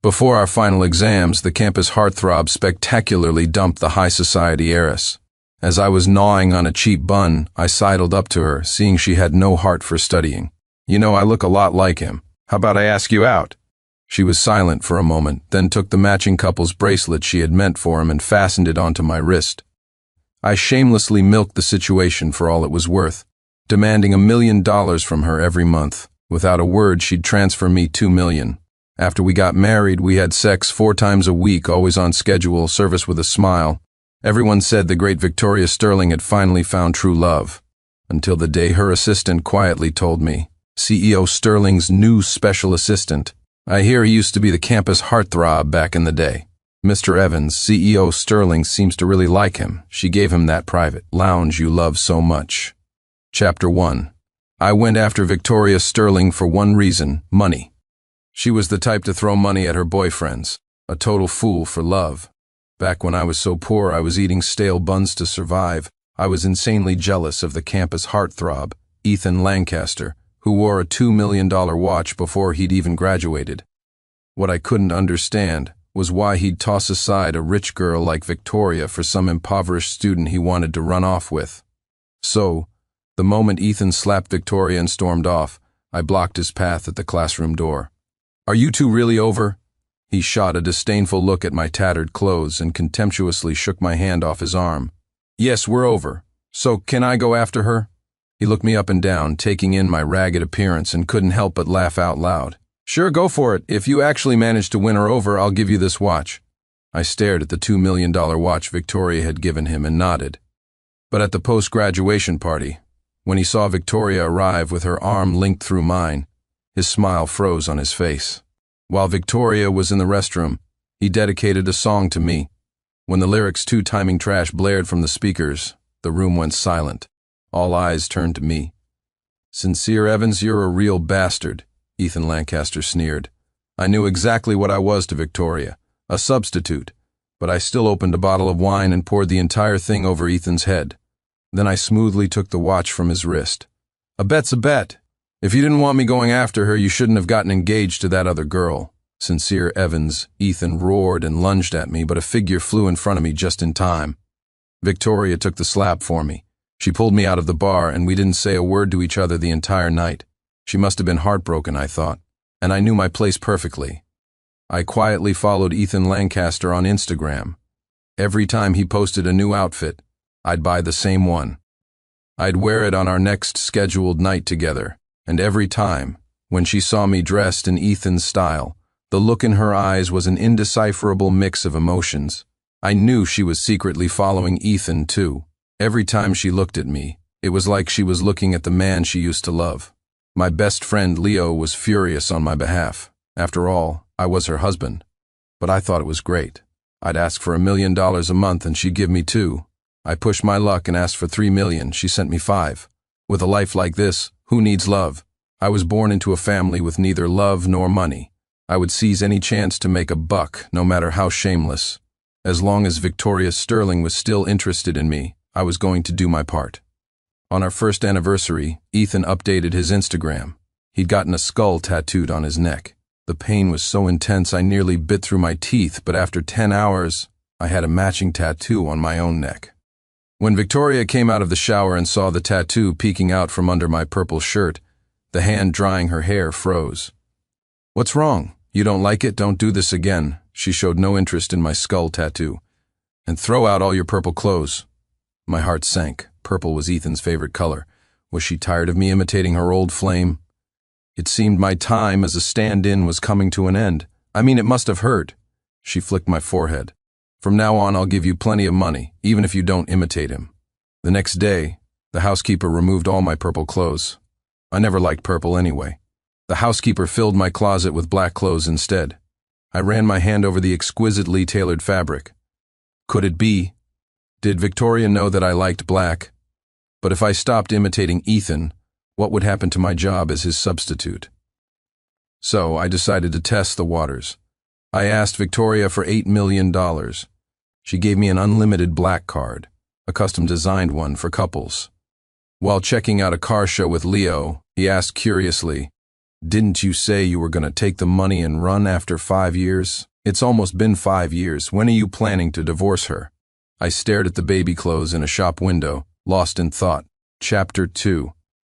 Before our final exams, the campus heartthrob spectacularly dumped the high society heiress. As I was gnawing on a cheap bun, I sidled up to her, seeing she had no heart for studying. "You know, I look a lot like him. How about I ask you out?" She was silent for a moment, then took the matching couple's bracelet she had meant for him and fastened it onto my wrist. I shamelessly milked the situation for all it was worth, demanding $1 million from her every month. Without a word, she'd transfer me $2 million. After we got married, we had sex 4 times a week, always on schedule, service with a smile. Everyone said the great Victoria Sterling had finally found true love, until the day her assistant quietly told me, "CEO Sterling's new special assistant. I hear he used to be the campus heartthrob back in the day. Mr. Evans, CEO Sterling seems to really like him. She gave him that private lounge you love so much." Chapter 1. I went after Victoria Sterling for one reason: money. She was the type to throw money at her boyfriends, a total fool for love. Back when I was so poor I was eating stale buns to survive, I was insanely jealous of the campus heartthrob, Ethan Lancaster, who wore a $2 million watch before he'd even graduated. What I couldn't understand was why he'd toss aside a rich girl like Victoria for some impoverished student he wanted to run off with. So, the moment Ethan slapped Victoria and stormed off, I blocked his path at the classroom door. "Are you two really over?" He shot a disdainful look at my tattered clothes and contemptuously shook my hand off his arm. "Yes, we're over. So, can I go after her?" He looked me up and down, taking in my ragged appearance, and couldn't help but laugh out loud. "Sure, go for it. If you actually manage to win her over, I'll give you this watch." I stared at the $2 million watch Victoria had given him and nodded. But at the post-graduation party, when he saw Victoria arrive with her arm linked through mine, his smile froze on his face. While Victoria was in the restroom, he dedicated a song to me. When the lyrics "Two Timing Trash" blared from the speakers, the room went silent. All eyes turned to me. "Sincere Evans, you're a real bastard," Ethan Lancaster sneered. I knew exactly what I was to Victoria, a substitute, but I still opened a bottle of wine and poured the entire thing over Ethan's head. Then I smoothly took the watch from his wrist. "A bet's a bet. If you didn't want me going after her, you shouldn't have gotten engaged to that other girl." "Sincere Evans," Ethan roared and lunged at me, but a figure flew in front of me just in time. Victoria took the slap for me. She pulled me out of the bar, and we didn't say a word to each other the entire night. She must have been heartbroken, I thought, and I knew my place perfectly. I quietly followed Ethan Lancaster on Instagram. Every time he posted a new outfit, I'd buy the same one. I'd wear it on our next scheduled night together. And every time, when she saw me dressed in Ethan's style, the look in her eyes was an indecipherable mix of emotions. I knew she was secretly following Ethan, too. Every time she looked at me, it was like she was looking at the man she used to love. My best friend Leo was furious on my behalf. After all, I was her husband. But I thought it was great. I'd ask for $1 million a month and she'd give me 2. I pushed my luck and asked for $3 million. She sent me 5. With a life like this, who needs love? I was born into a family with neither love nor money. I would seize any chance to make a buck, no matter how shameless. As long as Victoria Sterling was still interested in me, I was going to do my part. On our first anniversary, Ethan updated his Instagram. He'd gotten a skull tattooed on his neck. The pain was so intense I nearly bit through my teeth, but after 10 hours, I had a matching tattoo on my own neck. When Victoria came out of the shower and saw the tattoo peeking out from under my purple shirt, the hand drying her hair froze. "What's wrong? You don't like it? Don't do this again." She showed no interest in my skull tattoo. "And throw out all your purple clothes." My heart sank. Purple was Ethan's favorite color. Was she tired of me imitating her old flame? It seemed my time as a stand-in was coming to an end. I mean, it must have hurt. She flicked my forehead. "From now on, I'll give you plenty of money, even if you don't imitate him." The next day, the housekeeper removed all my purple clothes. I never liked purple anyway. The housekeeper filled my closet with black clothes instead. I ran my hand over the exquisitely tailored fabric. Could it be? Did Victoria know that I liked black? But if I stopped imitating Ethan, what would happen to my job as his substitute? So I decided to test the waters. I asked Victoria for $8 million. She gave me an unlimited black card, a custom-designed one for couples. While checking out a car show with Leo, he asked curiously, Didn't you say you were going to take the money and run after 5 years? It's almost been 5 years. When are you planning to divorce her? I stared at the baby clothes in a shop window, lost in thought. Chapter 2.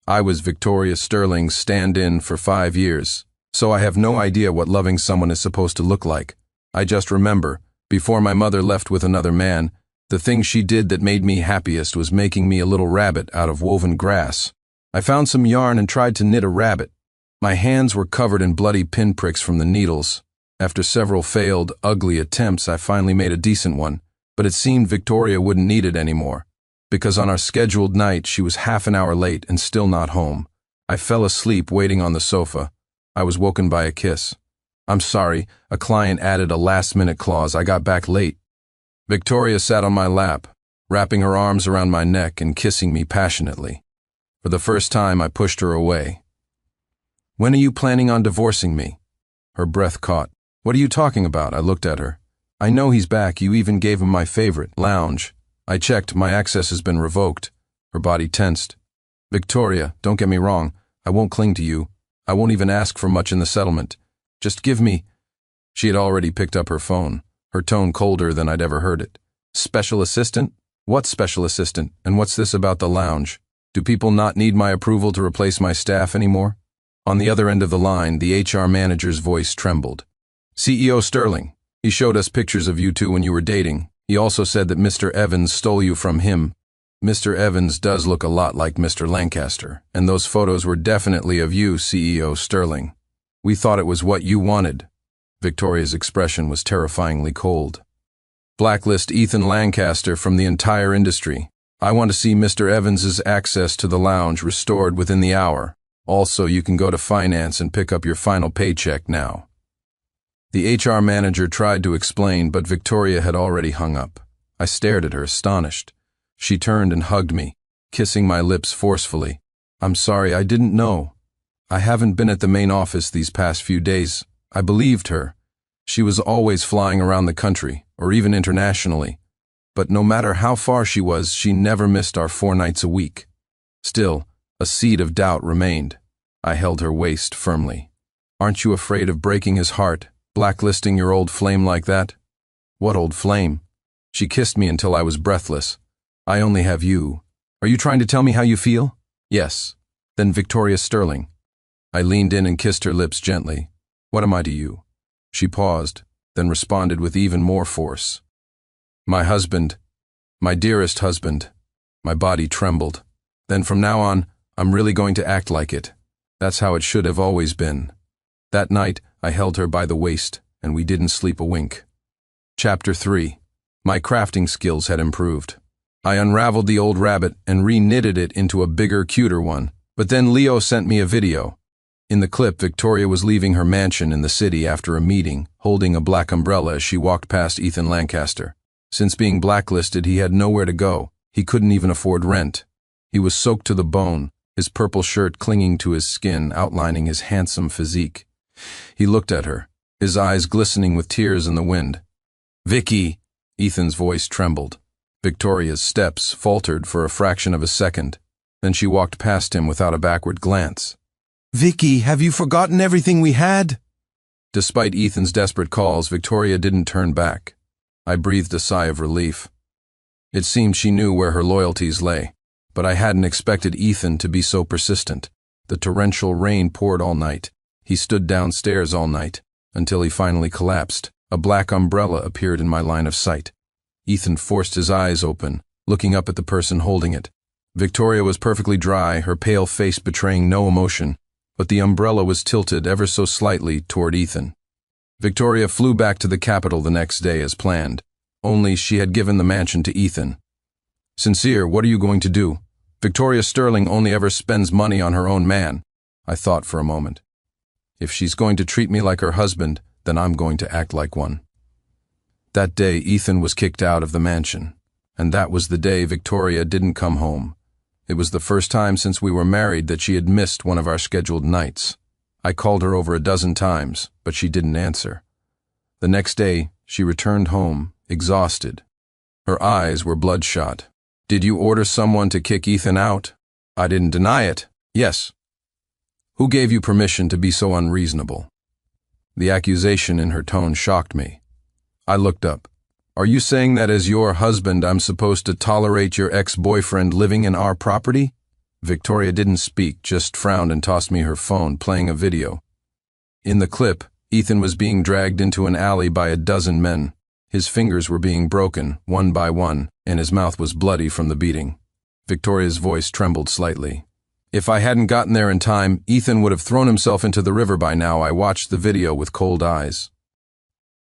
I was Victoria Sterling's stand-in for 5 years, so I have no idea what loving someone is supposed to look like. I just remember, before my mother left with another man, the thing she did that made me happiest was making me a little rabbit out of woven grass. I found some yarn and tried to knit a rabbit. My hands were covered in bloody pinpricks from the needles. After several failed, ugly attempts, I finally made a decent one, but it seemed Victoria wouldn't need it anymore, because on our scheduled night she was half an hour late and still not home. I fell asleep waiting on the sofa. I was woken by a kiss. I'm sorry, a client added a last-minute clause. I got back late. Victoria sat on my lap, wrapping her arms around my neck and kissing me passionately. For the first time, I pushed her away. When are you planning on divorcing me? Her breath caught. What are you talking about? I looked at her. I know he's back. You even gave him my favorite, lounge. I checked. My access has been revoked. Her body tensed. Victoria, don't get me wrong. I won't cling to you. I won't even ask for much in the settlement. Just give me... She had already picked up her phone, her tone colder than I'd ever heard it. Special assistant? What special assistant? And what's this about the lounge? Do people not need my approval to replace my staff anymore? On the other end of the line, the HR manager's voice trembled. CEO Sterling, he showed us pictures of you two when you were dating. He also said that Mr. Evans stole you from him. Mr. Evans does look a lot like Mr. Lancaster, and those photos were definitely of you, CEO Sterling. We thought it was what you wanted. Victoria's expression was terrifyingly cold. Blacklist Ethan Lancaster from the entire industry. I want to see Mr. Evans's access to the lounge restored within the hour. Also, you can go to finance and pick up your final paycheck now. The HR manager tried to explain, but Victoria had already hung up. I stared at her, astonished. She turned and hugged me, kissing my lips forcefully. I'm sorry, I didn't know. I haven't been at the main office these past few days. I believed her. She was always flying around the country, or even internationally. But no matter how far she was, she never missed our 4 nights a week. Still, a seed of doubt remained. I held her waist firmly. Aren't you afraid of breaking his heart, blacklisting your old flame like that? What old flame? She kissed me until I was breathless. I only have you. Are you trying to tell me how you feel? Yes. Then Victoria Sterling. I leaned in and kissed her lips gently. What am I to you? She paused, then responded with even more force. My husband. My dearest husband. My body trembled. Then from now on, I'm really going to act like it. That's how it should have always been. That night, I held her by the waist, and we didn't sleep a wink. Chapter 3. My crafting skills had improved. I unraveled the old rabbit and re-knitted it into a bigger, cuter one. But then Leo sent me a video. In the clip, Victoria was leaving her mansion in the city after a meeting, holding a black umbrella as she walked past Ethan Lancaster. Since being blacklisted, he had nowhere to go. He couldn't even afford rent. He was soaked to the bone, his purple shirt clinging to his skin, outlining his handsome physique. He looked at her, his eyes glistening with tears in the wind. Vicky! Ethan's voice trembled. Victoria's steps faltered for a fraction of a second. Then she walked past him without a backward glance. Vicky, have you forgotten everything we had? Despite Ethan's desperate calls, Victoria didn't turn back. I breathed a sigh of relief. It seemed she knew where her loyalties lay, but I hadn't expected Ethan to be so persistent. The torrential rain poured all night. He stood downstairs all night, until he finally collapsed. A black umbrella appeared in my line of sight. Ethan forced his eyes open, looking up at the person holding it. Victoria was perfectly dry, her pale face betraying no emotion, but the umbrella was tilted ever so slightly toward Ethan. Victoria flew back to the capital the next day as planned, only she had given the mansion to Ethan. Sincere, what are you going to do? Victoria Sterling only ever spends money on her own man. I thought for a moment. If she's going to treat me like her husband, then I'm going to act like one. That day, Ethan was kicked out of the mansion, and that was the day Victoria didn't come home. It was the first time since we were married that she had missed one of our scheduled nights. I called her over a dozen times, but she didn't answer. The next day, she returned home, exhausted. Her eyes were bloodshot. Did you order someone to kick Ethan out? I didn't deny it. Yes. Who gave you permission to be so unreasonable? The accusation in her tone shocked me. I looked up. Are you saying that as your husband I'm supposed to tolerate your ex-boyfriend living in our property? Victoria didn't speak, just frowned and tossed me her phone, playing a video. In the clip, Ethan was being dragged into an alley by a dozen men. His fingers were being broken, one by one, and his mouth was bloody from the beating. Victoria's voice trembled slightly. If I hadn't gotten there in time, Ethan would have thrown himself into the river by now. I watched the video with cold eyes.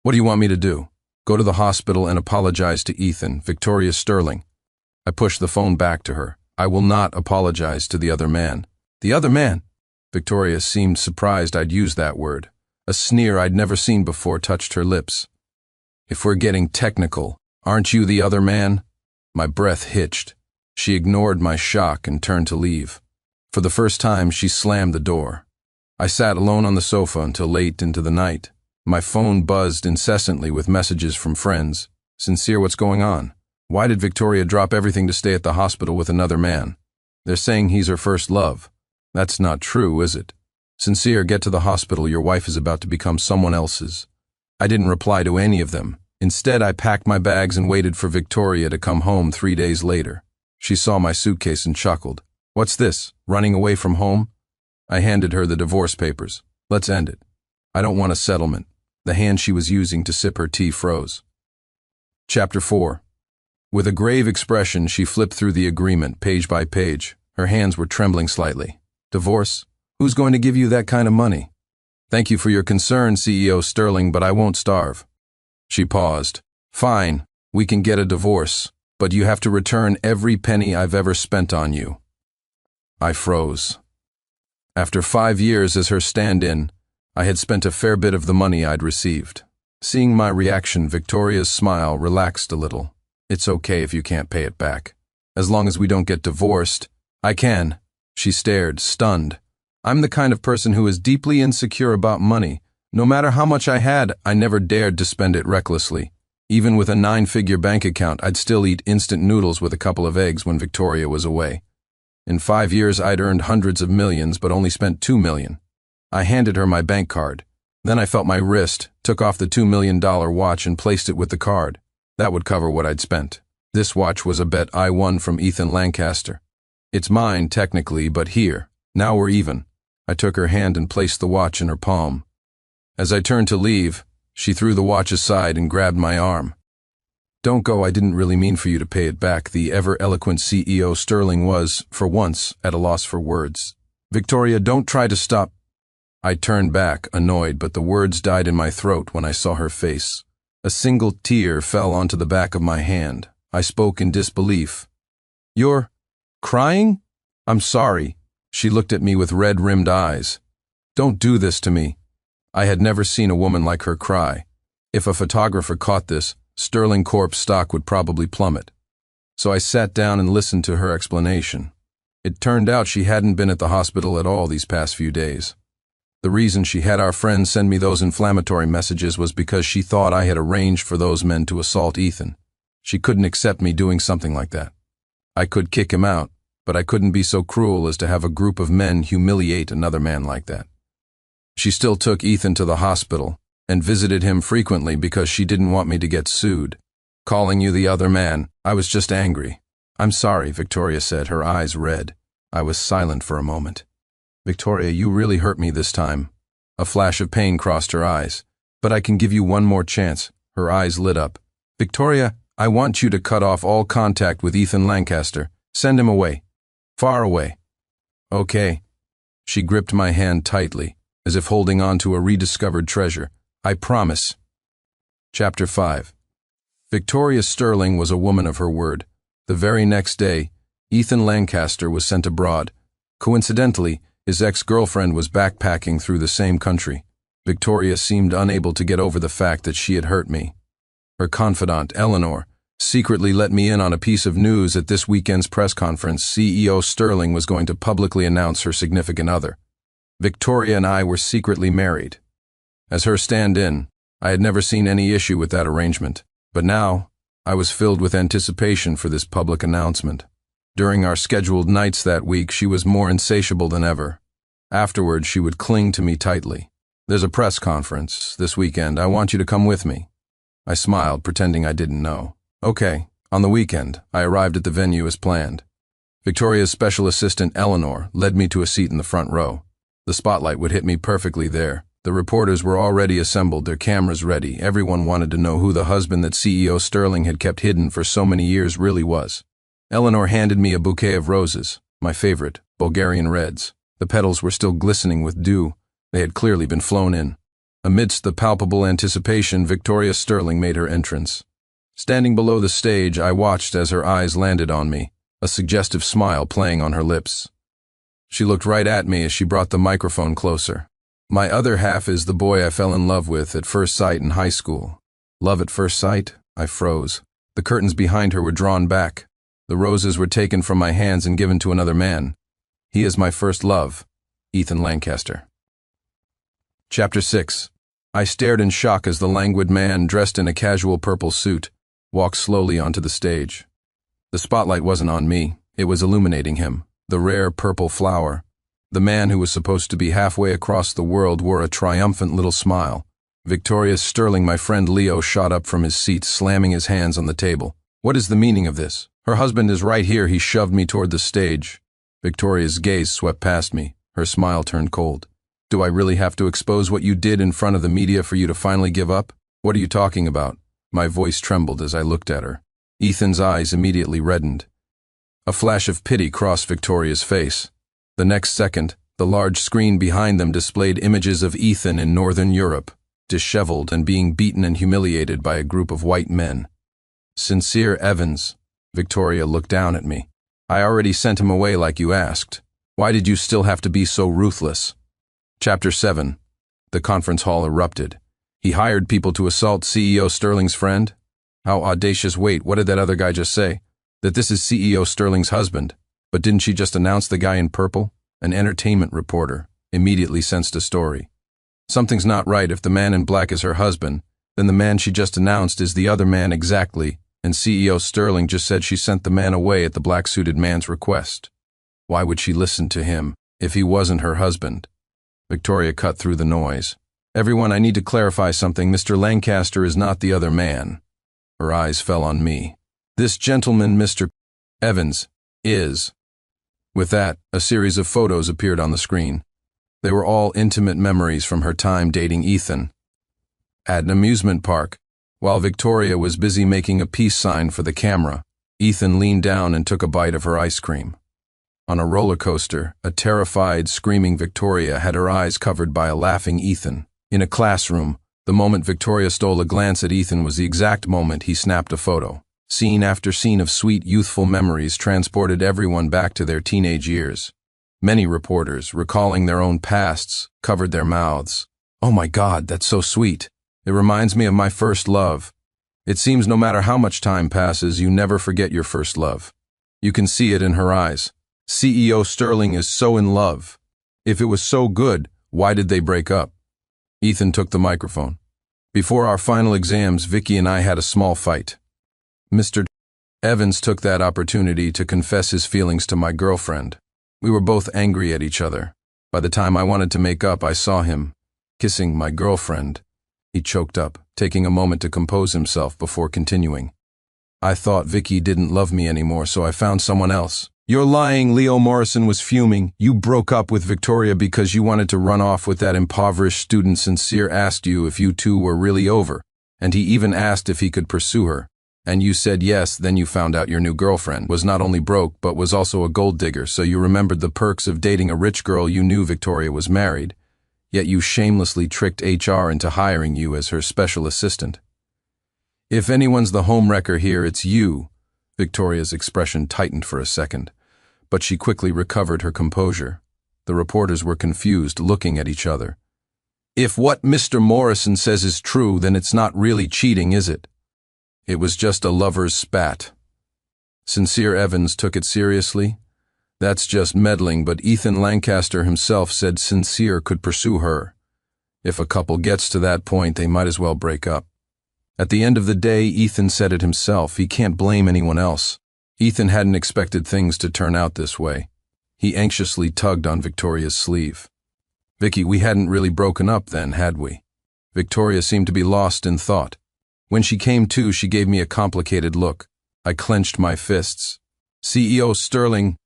What do you want me to do? Go to the hospital and apologize to Ethan, Victoria Sterling. I pushed the phone back to her. I will not apologize to the other man. The other man? Victoria seemed surprised I'd used that word. A sneer I'd never seen before touched her lips. If we're getting technical, aren't you the other man? My breath hitched. She ignored my shock and turned to leave. For the first time, she slammed the door. I sat alone on the sofa until late into the night. My phone buzzed incessantly with messages from friends. Sincere, what's going on? Why did Victoria drop everything to stay at the hospital with another man? They're saying he's her first love. That's not true, is it? Sincere, get to the hospital. Your wife is about to become someone else's. I didn't reply to any of them. Instead, I packed my bags and waited for Victoria to come home 3 days later. She saw my suitcase and chuckled. What's this? Running away from home? I handed her the divorce papers. Let's end it. I don't want a settlement. The hand she was using to sip her tea froze. Chapter 4. With a grave expression, she flipped through the agreement, page by page. Her hands were trembling slightly. Divorce? Who's going to give you that kind of money? Thank you for your concern, CEO Sterling, but I won't starve. She paused. Fine, we can get a divorce, but you have to return every penny I've ever spent on you. I froze. After 5 years as her stand-in, I had spent a fair bit of the money I'd received. Seeing my reaction, Victoria's smile relaxed a little. It's okay if you can't pay it back. As long as we don't get divorced, I can. She stared, stunned. I'm the kind of person who is deeply insecure about money. No matter how much I had, I never dared to spend it recklessly. Even with a 9-figure bank account, I'd still eat instant noodles with a couple of eggs when Victoria was away. In 5 years, I'd earned hundreds of millions, but only spent $2 million. I handed her my bank card. Then I felt my wrist, took off the $2 million watch and placed it with the card. That would cover what I'd spent. This watch was a bet I won from Ethan Lancaster. It's mine, technically, but here. Now we're even. I took her hand and placed the watch in her palm. As I turned to leave, she threw the watch aside and grabbed my arm. Don't go, I didn't really mean for you to pay it back. The ever-eloquent CEO Sterling was, for once, at a loss for words. Victoria, don't try to stop. I turned back, annoyed, but the words died in my throat when I saw her face. A single tear fell onto the back of my hand. I spoke in disbelief. You're crying? I'm sorry. She looked at me with red-rimmed eyes. Don't do this to me. I had never seen a woman like her cry. If a photographer caught this, Sterling Corp's stock would probably plummet. So I sat down and listened to her explanation. It turned out she hadn't been at the hospital at all these past few days. The reason she had our friends send me those inflammatory messages was because she thought I had arranged for those men to assault Ethan. She couldn't accept me doing something like that. I could kick him out, but I couldn't be so cruel as to have a group of men humiliate another man like that. She still took Ethan to the hospital and visited him frequently because she didn't want me to get sued. Calling you the other man, I was just angry. I'm sorry, Victoria said, her eyes red. I was silent for a moment. Victoria, you really hurt me this time. A flash of pain crossed her eyes. But I can give you one more chance. Her eyes lit up. Victoria, I want you to cut off all contact with Ethan Lancaster. Send him away. Far away. Okay. She gripped my hand tightly, as if holding on to a rediscovered treasure. I promise. Chapter 5. Victoria Sterling was a woman of her word. The very next day, Ethan Lancaster was sent abroad. Coincidentally, his ex-girlfriend was backpacking through the same country. Victoria seemed unable to get over the fact that she had hurt me. Her confidant, Eleanor, secretly let me in on a piece of news at this weekend's press conference. CEO Sterling was going to publicly announce her significant other. Victoria and I were secretly married. As her stand-in, I had never seen any issue with that arrangement, but now I was filled with anticipation for this public announcement. During our scheduled nights that week, she was more insatiable than ever. Afterward, she would cling to me tightly. "There's a press conference this weekend. I want you to come with me." I smiled, pretending I didn't know. "Okay." On the weekend, I arrived at the venue as planned. Victoria's special assistant, Eleanor, led me to a seat in the front row. The spotlight would hit me perfectly there. The reporters were already assembled, their cameras ready. Everyone wanted to know who the husband that CEO Sterling had kept hidden for so many years really was. Eleanor handed me a bouquet of roses, my favorite, Bulgarian reds. The petals were still glistening with dew. They had clearly been flown in. Amidst the palpable anticipation, Victoria Sterling made her entrance. Standing below the stage, I watched as her eyes landed on me, a suggestive smile playing on her lips. She looked right at me as she brought the microphone closer. "My other half is the boy I fell in love with at first sight in high school." Love at first sight? I froze. The curtains behind her were drawn back. The roses were taken from my hands and given to another man. "He is my first love, Ethan Lancaster." Chapter 6. I stared in shock as the languid man, dressed in a casual purple suit, walked slowly onto the stage. The spotlight wasn't on me. It was illuminating him, the rare purple flower. The man who was supposed to be halfway across the world wore a triumphant little smile. Victoria Sterling, my friend Leo, shot up from his seat, slamming his hands on the table. "What is the meaning of this? Her husband is right here." He shoved me toward the stage. Victoria's gaze swept past me. Her smile turned cold. "Do I really have to expose what you did in front of the media for you to finally give up? What are you talking about?" My voice trembled as I looked at her. Ethan's eyes immediately reddened. A flash of pity crossed Victoria's face. The next second, the large screen behind them displayed images of Ethan in Northern Europe, disheveled and being beaten and humiliated by a group of white men. "Sincere Evans." Victoria looked down at me. "I already sent him away like you asked. Why did you still have to be so ruthless?" Chapter 7. The conference hall erupted. "He hired people to assault CEO Sterling's friend? How audacious." "Wait, what did that other guy just say?" "That this is CEO Sterling's husband." "But didn't she just announce the guy in purple?" An entertainment reporter immediately sensed a story. "Something's not right. If the man in black is her husband, then the man she just announced is the other man exactly, and CEO Sterling just said she sent the man away at the black-suited man's request. Why would she listen to him if he wasn't her husband?" Victoria cut through the noise. "Everyone, I need to clarify something. Mr. Lancaster is not the other man." Her eyes fell on me. "This gentleman, Mr. Evans, is." With that, a series of photos appeared on the screen. They were all intimate memories from her time dating Ethan. At an amusement park, while Victoria was busy making a peace sign for the camera, Ethan leaned down and took a bite of her ice cream. On a roller coaster, a terrified, screaming Victoria had her eyes covered by a laughing Ethan. In a classroom, the moment Victoria stole a glance at Ethan was the exact moment he snapped a photo. Scene after scene of sweet, youthful memories transported everyone back to their teenage years. Many reporters, recalling their own pasts, covered their mouths. "Oh my God, that's so sweet. It reminds me of my first love." It seems no matter how much time passes, you never forget your first love. You can see it in her eyes. CEO Sterling is so in love. If it was so good, why did they break up? Ethan took the microphone. "Before our final exams, Vicky and I had a small fight. Mr. Evans took that opportunity to confess his feelings to my girlfriend. We were both angry at each other. By the time I wanted to make up, I saw him kissing my girlfriend." He choked up, taking a moment to compose himself before continuing. "I thought Vicky didn't love me anymore, so I found someone else." "You're lying." Leo Morrison was fuming. "You broke up with Victoria because you wanted to run off with that impoverished student. Sincere asked you if you two were really over, and he even asked if he could pursue her. And you said yes. Then you found out your new girlfriend was not only broke but was also a gold digger, so you remembered the perks of dating a rich girl. You knew Victoria was married, yet you shamelessly tricked HR into hiring you as her special assistant. If anyone's the homewrecker here, it's you." Victoria's expression tightened for a second, but she quickly recovered her composure. The reporters were confused, looking at each other. "If what Mr. Morrison says is true, then it's not really cheating, is it?" "It was just a lover's spat." Sincere Evans took it seriously. "That's just meddling, but Ethan Lancaster himself said Sincere could pursue her. If a couple gets to that point, they might as well break up. At the end of the day, Ethan said it himself. He can't blame anyone else." Ethan hadn't expected things to turn out this way. He anxiously tugged on Victoria's sleeve. Vicky, we hadn't really broken up then, had we? Victoria seemed to be lost in thought. When she came to, she gave me a complicated look. I clenched my fists. CEO Sterling,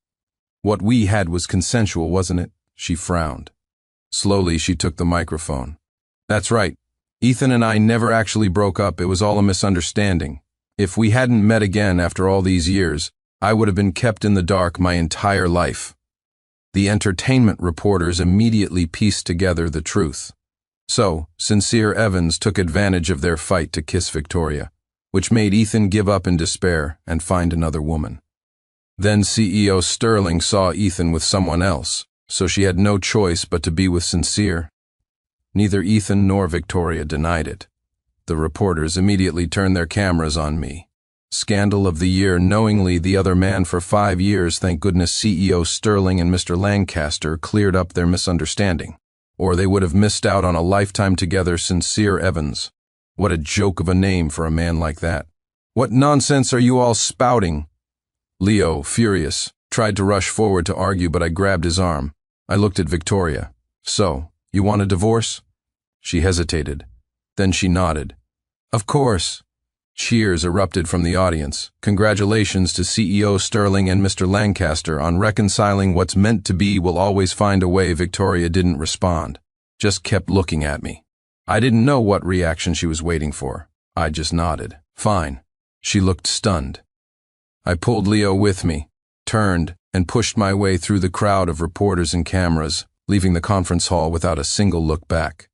what we had was consensual, wasn't it? She frowned. Slowly, she took the microphone. That's right. Ethan and I never actually broke up. It was all a misunderstanding. If we hadn't met again after all these years, I would have been kept in the dark my entire life. The entertainment reporters immediately pieced together the truth. So, Sincere Evans took advantage of their fight to kiss Victoria, which made Ethan give up in despair and find another woman. Then CEO Sterling saw Ethan with someone else, so she had no choice but to be with Sincere. Neither Ethan nor Victoria denied it. The reporters immediately turned their cameras on me. Scandal of the year, knowingly the other man for 5 years. Thank goodness CEO Sterling and Mr. Lancaster cleared up their misunderstanding, or they would have missed out on a lifetime together. Sincere Evans. What a joke of a name for a man like that. What nonsense are you all spouting? Leo, furious, tried to rush forward to argue, but I grabbed his arm. I looked at Victoria. So, you want a divorce? She hesitated. Then she nodded. Of course. Cheers erupted from the audience. Congratulations to CEO Sterling and Mr. Lancaster on reconciling. What's meant to be will always find a way. Victoria didn't respond, just kept looking at me. I didn't know what reaction she was waiting for. I just nodded. Fine. She looked stunned. I pulled Leo with me, turned, and pushed my way through the crowd of reporters and cameras, leaving the conference hall without a single look back.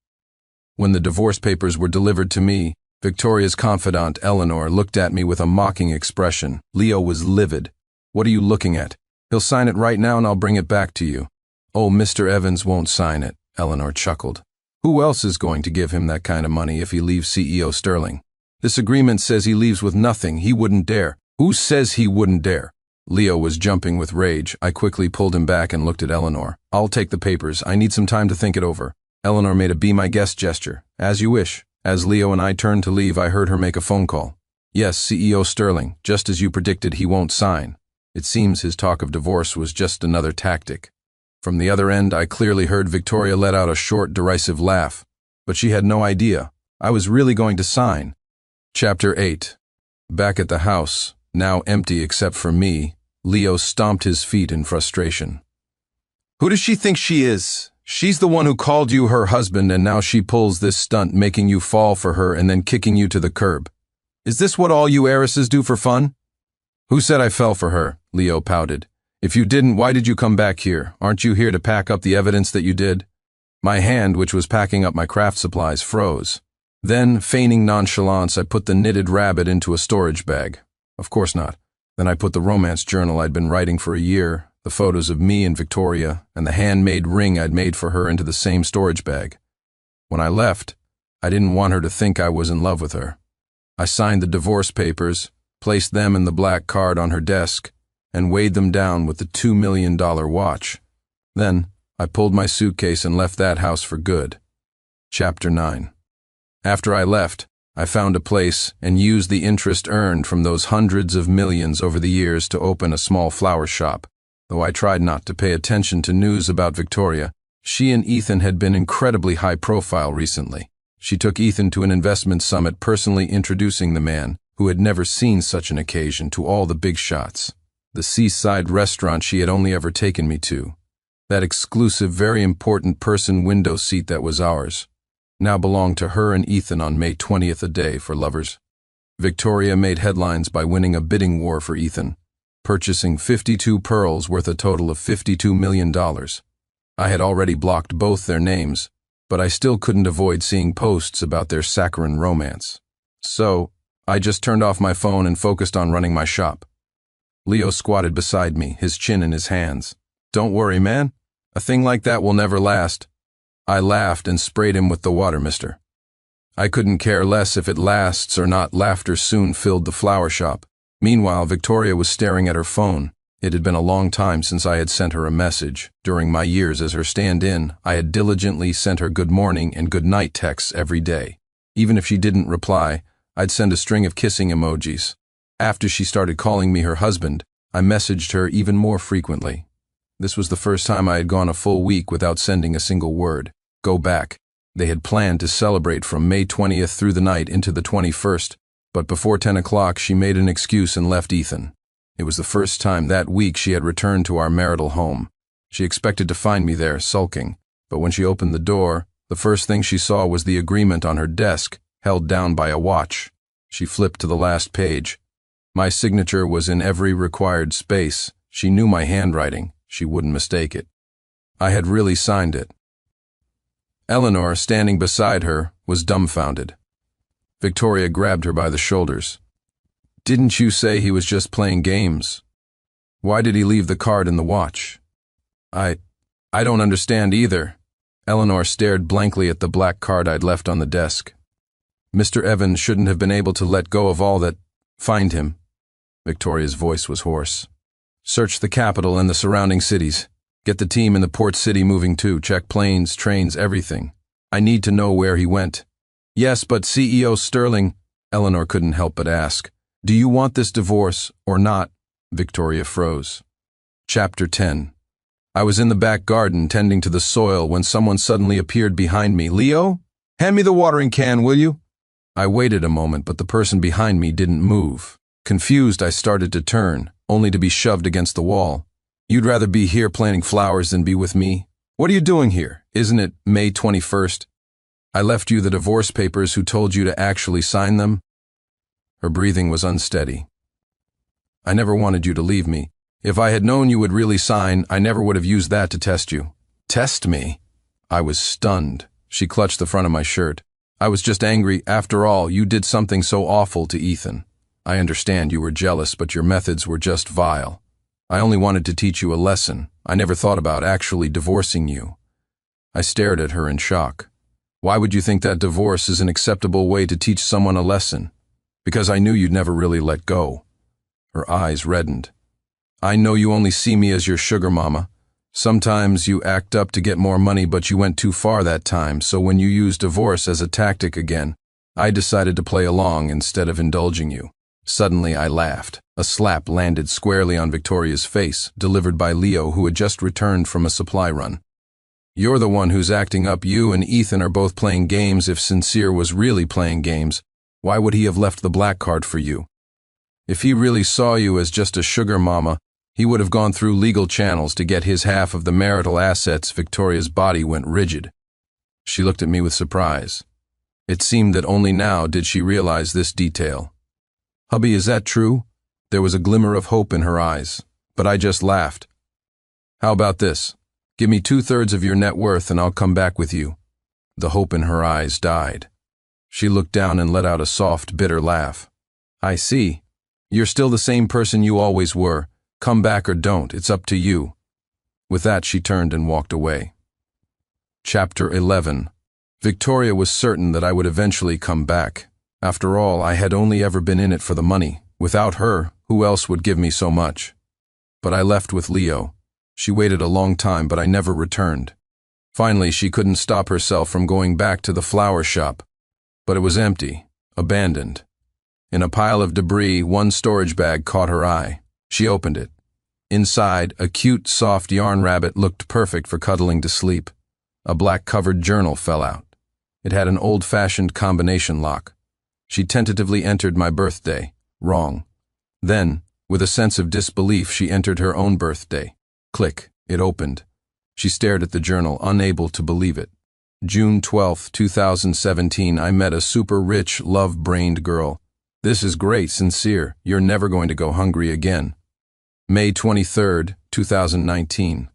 When the divorce papers were delivered to me, Victoria's confidant, Eleanor, looked at me with a mocking expression. Leo was livid. What are you looking at? He'll sign it right now and I'll bring it back to you. Oh, Mr. Evans won't sign it, Eleanor chuckled. Who else is going to give him that kind of money if he leaves CEO Sterling? This agreement says he leaves with nothing. He wouldn't dare. Who says he wouldn't dare? Leo was jumping with rage. I quickly pulled him back and looked at Eleanor. I'll take the papers. I need some time to think it over. Eleanor made a be my guest gesture. As you wish. As Leo and I turned to leave, I heard her make a phone call. Yes, CEO Sterling, just as you predicted, he won't sign. It seems his talk of divorce was just another tactic. From the other end, I clearly heard Victoria let out a short, derisive laugh. But she had no idea. I was really going to sign. Chapter 8. Back at the house, now empty except for me, Leo stomped his feet in frustration. Who does she think she is? She's the one who called you her husband, and now she pulls this stunt, making you fall for her and then kicking you to the curb. Is this what all you heiresses do for fun? Who said I fell for her? Leo pouted. If you didn't, why did you come back here? Aren't you here to pack up the evidence that you did? My hand, which was packing up my craft supplies, froze. Then, feigning nonchalance, I put the knitted rabbit into a storage bag. Of course not. Then I put the romance journal I'd been writing for a year, the photos of me and Victoria, and the handmade ring I'd made for her into the same storage bag. When I left, I didn't want her to think I was in love with her. I signed the divorce papers, placed them and the black card on her desk, and weighed them down with the $2 million watch. Then, I pulled my suitcase and left that house for good. Chapter 9. After I left, I found a place and used the interest earned from those hundreds of millions over the years to open a small flower shop. Though I tried not to pay attention to news about Victoria, she and Ethan had been incredibly high profile recently. She took Ethan to an investment summit, personally introducing the man, who had never seen such an occasion, to all the big shots. The seaside restaurant she had only ever taken me to. That exclusive, very important person window seat that was ours, now belonged to her and Ethan on May 20th, a day for lovers. Victoria made headlines by winning a bidding war for Ethan, purchasing 52 pearls worth a total of $52 million. I had already blocked both their names, but I still couldn't avoid seeing posts about their saccharine romance. So, I just turned off my phone and focused on running my shop. Leo squatted beside me, his chin in his hands. Don't worry, man. A thing like that will never last. I laughed and sprayed him with the water mister. I couldn't care less if it lasts or not. Laughter soon filled the flower shop. Meanwhile, Victoria was staring at her phone. It had been a long time since I had sent her a message. During my years as her stand-in, I had diligently sent her good morning and good night texts every day. Even if she didn't reply, I'd send a string of kissing emojis. After she started calling me her husband, I messaged her even more frequently. This was the first time I had gone a full week without sending a single word. Go back. They had planned to celebrate from May 20th through the night into the 21st, but before 10 o'clock she made an excuse and left Ethan. It was the first time that week she had returned to our marital home. She expected to find me there, sulking, but when she opened the door, the first thing she saw was the agreement on her desk, held down by a watch. She flipped to the last page. My signature was in every required space. She knew my handwriting. She wouldn't mistake it. I had really signed it. Eleanor, standing beside her, was dumbfounded. Victoria grabbed her by the shoulders. Didn't you say he was just playing games? Why did he leave the card in the watch? I don't understand either. Eleanor stared blankly at the black card I'd left on the desk. Mr. Evans shouldn't have been able to let go of all that. Find him. Victoria's voice was hoarse. Search the capital and the surrounding cities. Get the team in the port city moving too. Check planes, trains, everything. I need to know where he went. Yes, but CEO Sterling, Eleanor couldn't help but ask. Do you want this divorce or not? Victoria froze. Chapter 10. I was in the back garden tending to the soil when someone suddenly appeared behind me. Leo? Hand me the watering can, will you? I waited a moment, but the person behind me didn't move. Confused, I started to turn, only to be shoved against the wall. You'd rather be here planting flowers than be with me? What are you doing here? Isn't it May 21st? I left you the divorce papers. Who told you to actually sign them? Her breathing was unsteady. I never wanted you to leave me. If I had known you would really sign, I never would have used that to test you. Test me? I was stunned. She clutched the front of my shirt. I was just angry. After all, you did something so awful to Ethan. I understand you were jealous, but your methods were just vile. I only wanted to teach you a lesson. I never thought about actually divorcing you. I stared at her in shock. Why would you think that divorce is an acceptable way to teach someone a lesson? Because I knew you'd never really let go. Her eyes reddened. I know you only see me as your sugar mama. Sometimes you act up to get more money, but you went too far that time, so when you used divorce as a tactic again, I decided to play along instead of indulging you. Suddenly I laughed. A slap landed squarely on Victoria's face, delivered by Leo, who had just returned from a supply run. You're the one who's acting up. You and Ethan are both playing games. If Sincere was really playing games, why would he have left the black card for you? If he really saw you as just a sugar mama, he would have gone through legal channels to get his half of the marital assets. Victoria's body went rigid. She looked at me with surprise. It seemed that only now did she realize this detail. Hubby, is that true? There was a glimmer of hope in her eyes, but I just laughed. How about this? Give me 2/3 of your net worth and I'll come back with you. The hope in her eyes died. She looked down and let out a soft, bitter laugh. I see. You're still the same person you always were. Come back or don't, it's up to you. With that, she turned and walked away. Chapter 11. Victoria was certain that I would eventually come back. After all, I had only ever been in it for the money. Without her, who else would give me so much? But I left with Leo. She waited a long time, but I never returned. Finally, she couldn't stop herself from going back to the flower shop. But it was empty, abandoned. In a pile of debris, one storage bag caught her eye. She opened it. Inside, a cute, soft yarn rabbit looked perfect for cuddling to sleep. A black-covered journal fell out. It had an old-fashioned combination lock. She tentatively entered my birthday. Wrong. Then, with a sense of disbelief, she entered her own birthday. Click. It opened. She stared at the journal, unable to believe it. June 12, 2017, I met a super-rich, love-brained girl. This is great, Sincere. You're never going to go hungry again. May 23, 2019.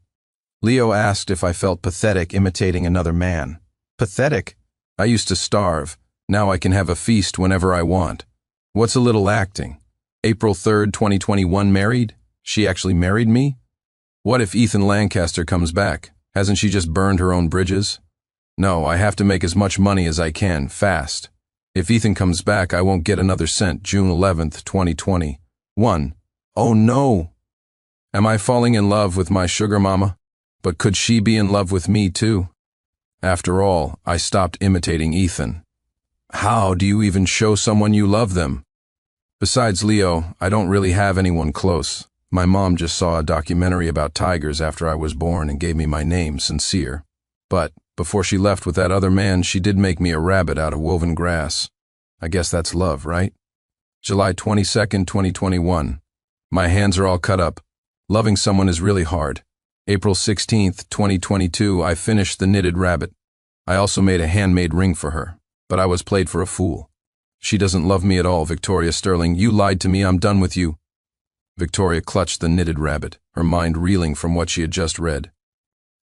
Leo asked if I felt pathetic imitating another man. Pathetic? I used to starve. Now I can have a feast whenever I want. What's a little acting? April 3, 2021, married? She actually married me? What if Ethan Lancaster comes back? Hasn't she just burned her own bridges? No, I have to make as much money as I can, fast. If Ethan comes back, I won't get another cent. June 11, 2021. Oh no! Am I falling in love with my sugar mama? But could she be in love with me too? After all, I stopped imitating Ethan. How do you even show someone you love them? Besides Leo, I don't really have anyone close. My mom just saw a documentary about tigers after I was born and gave me my name, Sincere. But before she left with that other man, she did make me a rabbit out of woven grass. I guess that's love, right? July 22nd, 2021. My hands are all cut up. Loving someone is really hard. April 16th, 2022, I finished the knitted rabbit. I also made a handmade ring for her, but I was played for a fool. She doesn't love me at all, Victoria Sterling. You lied to me. I'm done with you. Victoria clutched the knitted rabbit, her mind reeling from what she had just read.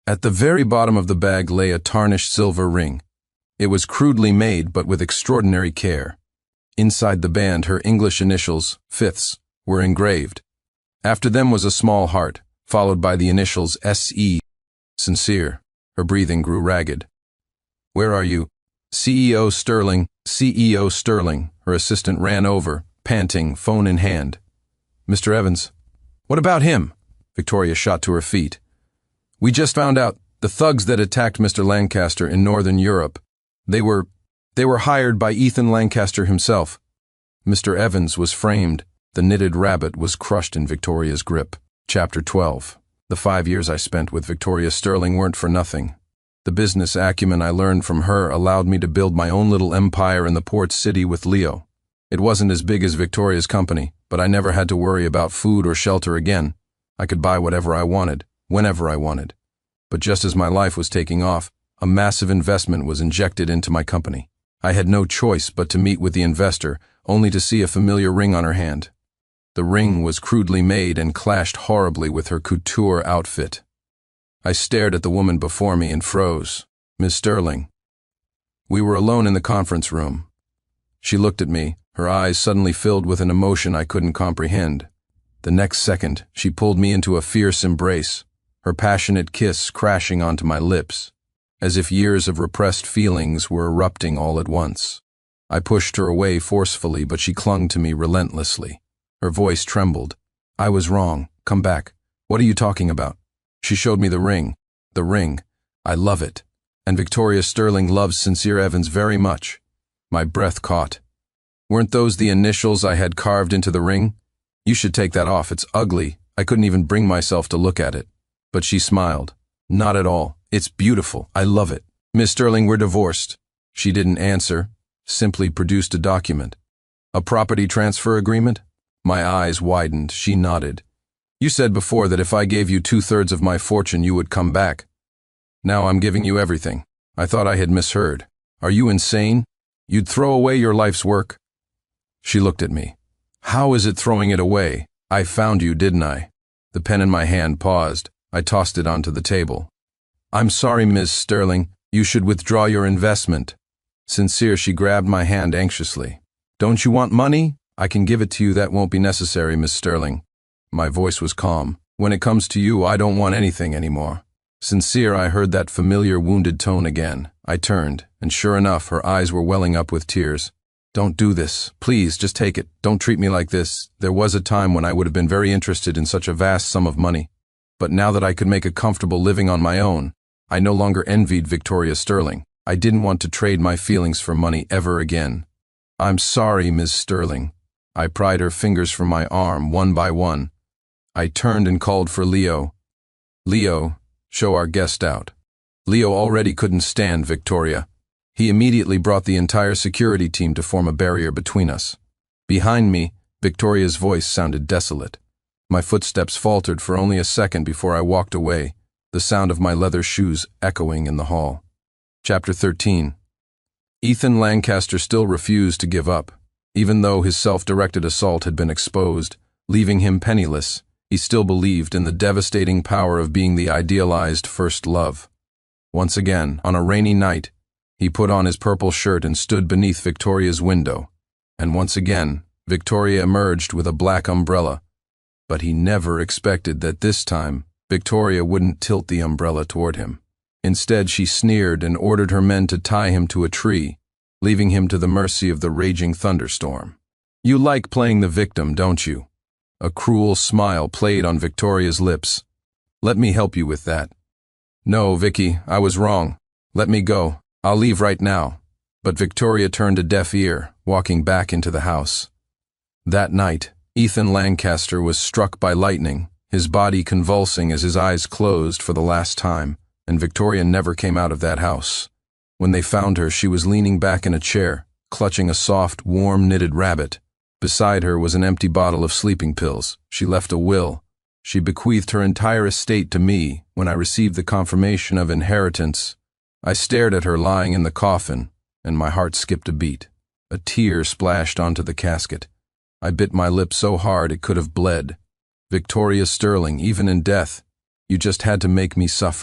At the very bottom of the bag lay a tarnished silver ring. It was crudely made, but with extraordinary care. Inside the band, her English initials, fifths, were engraved. After them was a small heart, followed by the initials S.E. Sincere. Her breathing grew ragged. Where are you? CEO Sterling, CEO Sterling. Her assistant ran over, panting, phone in hand. Mr. Evans. What about him? Victoria shot to her feet. We just found out. The thugs that attacked Mr. Lancaster in Northern Europe. They were hired by Ethan Lancaster himself. Mr. Evans was framed. The knitted rabbit was crushed in Victoria's grip. Chapter 12. The 5 years I spent with Victoria Sterling weren't for nothing. The business acumen I learned from her allowed me to build my own little empire in the port city with Leo. It wasn't as big as Victoria's company, but I never had to worry about food or shelter again. I could buy whatever I wanted, whenever I wanted. But just as my life was taking off, a massive investment was injected into my company. I had no choice but to meet with the investor, only to see a familiar ring on her hand. The ring was crudely made and clashed horribly with her couture outfit. I stared at the woman before me and froze. Miss Sterling. We were alone in the conference room. She looked at me, her eyes suddenly filled with an emotion I couldn't comprehend. The next second, she pulled me into a fierce embrace, her passionate kiss crashing onto my lips, as if years of repressed feelings were erupting all at once. I pushed her away forcefully, but she clung to me relentlessly. Her voice trembled. I was wrong. Come back. What are you talking about? She showed me the ring. The ring. I love it. And Victoria Sterling loves Sincere Evans very much. My breath caught. Weren't those the initials I had carved into the ring? You should take that off. It's ugly. I couldn't even bring myself to look at it. But she smiled. Not at all. It's beautiful. I love it. Miss Sterling, we're divorced. She didn't answer, simply produced a document. A property transfer agreement? My eyes widened. She nodded. You said before that if I gave you 2/3 of my fortune, you would come back. Now I'm giving you everything. I thought I had misheard. Are you insane? You'd throw away your life's work? She looked at me. How is it throwing it away? I found you, didn't I? The pen in my hand paused. I tossed it onto the table. I'm sorry, Ms. Sterling. You should withdraw your investment. Sincere, she grabbed my hand anxiously. Don't you want money? I can give it to you. That won't be necessary, Miss Sterling. My voice was calm. When it comes to you, I don't want anything anymore. Sincere, I heard that familiar wounded tone again. I turned, and sure enough, her eyes were welling up with tears. Don't do this. Please, just take it. Don't treat me like this. There was a time when I would have been very interested in such a vast sum of money. But now that I could make a comfortable living on my own, I no longer envied Victoria Sterling. I didn't want to trade my feelings for money ever again. I'm sorry, Ms. Sterling. I pried her fingers from my arm one by one. I turned and called for Leo. Leo, show our guest out. Leo already couldn't stand Victoria. He immediately brought the entire security team to form a barrier between us. Behind me, Victoria's voice sounded desolate. My footsteps faltered for only a second before I walked away, the sound of my leather shoes echoing in the hall. Chapter 13. Ethan Lancaster still refused to give up. Even though his self-directed assault had been exposed, leaving him penniless, he still believed in the devastating power of being the idealized first love. Once again, on a rainy night, he put on his purple shirt and stood beneath Victoria's window. And once again, Victoria emerged with a black umbrella. But he never expected that this time, Victoria wouldn't tilt the umbrella toward him. Instead, she sneered and ordered her men to tie him to a tree, leaving him to the mercy of the raging thunderstorm. You like playing the victim, don't you? A cruel smile played on Victoria's lips. Let me help you with that. No, Vicky, I was wrong. Let me go. I'll leave right now. But Victoria turned a deaf ear, walking back into the house. That night, Ethan Lancaster was struck by lightning, his body convulsing as his eyes closed for the last time, and Victoria never came out of that house. When they found her, she was leaning back in a chair, clutching a soft, warm, knitted rabbit. Beside her was an empty bottle of sleeping pills. She left a will. She bequeathed her entire estate to me when I received the confirmation of inheritance. I stared at her lying in the coffin, and my heart skipped a beat. A tear splashed onto the casket. I bit my lip so hard it could have bled. Victoria Sterling, even in death, you just had to make me suffer.